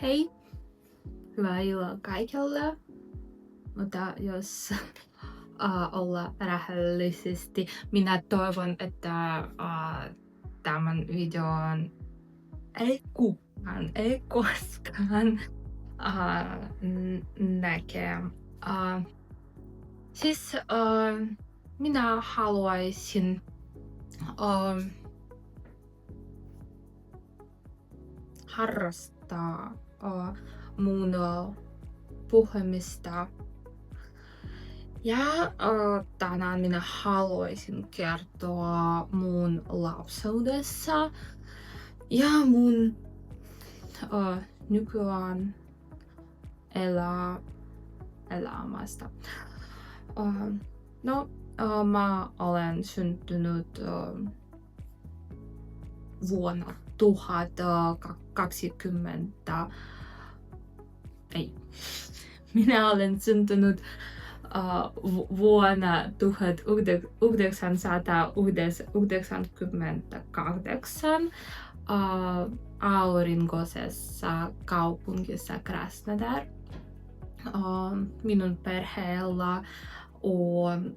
Hei, hyvää illaa kaikille, mutta jos olla rehellisesti, minä toivon, että tämän videon ei koskaan näkee. Siis minä haluaisin harrastaa mun puhumista. Ja tänään minä haluaisin kertoa mun lapsuudessa ja mun nykyään elämästä. Mä olen syntynyt vuonna 1020. Minä olen syntynyt vuonna 1998 aurinkoisessa kaupungissa Krasnodar. Minun perheellä on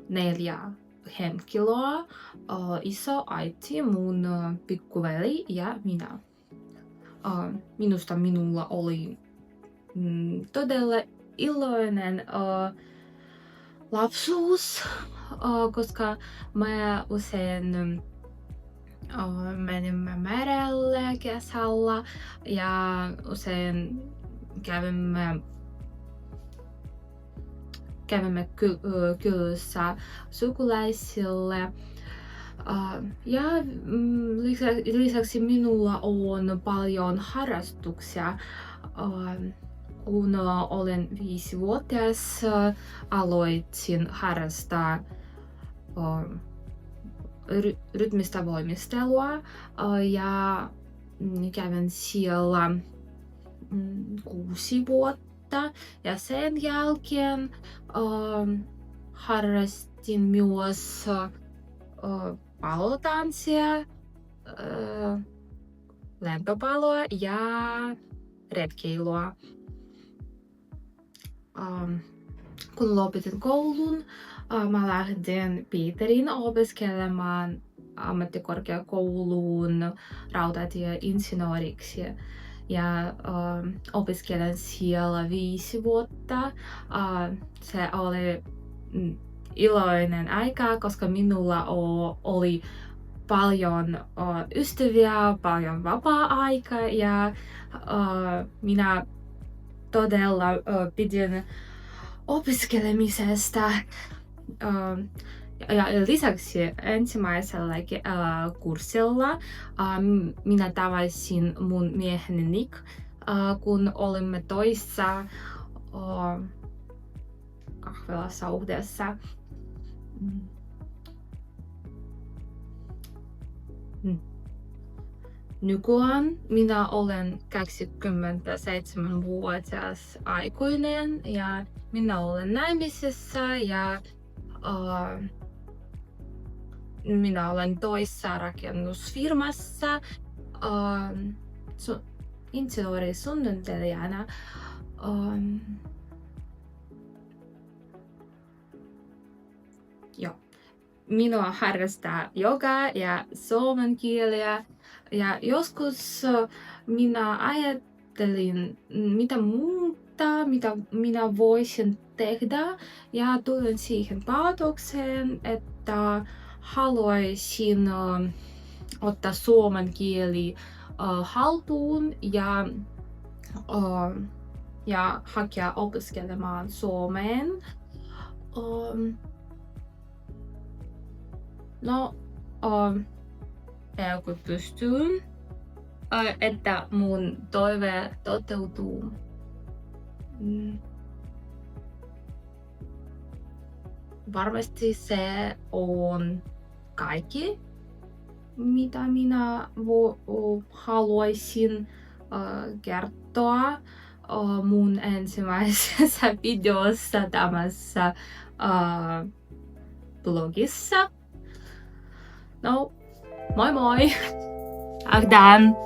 4 henkilöä, iso äiti, mun pikkuveli ja minä. Minulla oli todella iloinen lapsuus, koska me usein menimme merelle kesällä ja usein kävimme kylässä sukulaisille. Ja lisäksi minulla on paljon harrastuksia. Kun olen 5-vuotias, aloitin harrastaa rytmistä voimistelua ja kävin siellä 6 vuotta ja sen jälkeen harrastin myös palotanssia, lentopalloa ja retkeilyä. Kun lopetin koulun, mä lähdin Pietarin opiskelemaan ammattikorkeakouluun rautatieinsinööriksi ja opiskelen siellä 5 vuotta. Se oli iloinen aika, koska minulla oli paljon ystäviä, paljon vapaa-aikaa ja minä todella pidin opiskelemisesta. Ja lisäksi ensimmäisellä kurssilla minä tavasin mun mieheni Nick, kun olimme toissa kahvilassa yhdessä. Nykyään minä olen 27-vuotias aikuinen ja minä olen naimisissa ja minä olen toissa rakennusfirmassa insinöörisuunnittelijana. Minua harrastaa jogaa ja suomen kieliä. Ja joskus minä ajattelin, mitä minä voisin tehdä, ja tulin siihen päätökseen, että haluaisin ottaa suomen kieli haltuun ja hakea opiskelemaan Suomeen. Kun pystyn, että mun toive toteutuu. Varmasti se on kaikki, mitä minä haluaisin kertoa mun ensimmäisessä videossa tämässä blogissa. Moi moi! Agdan!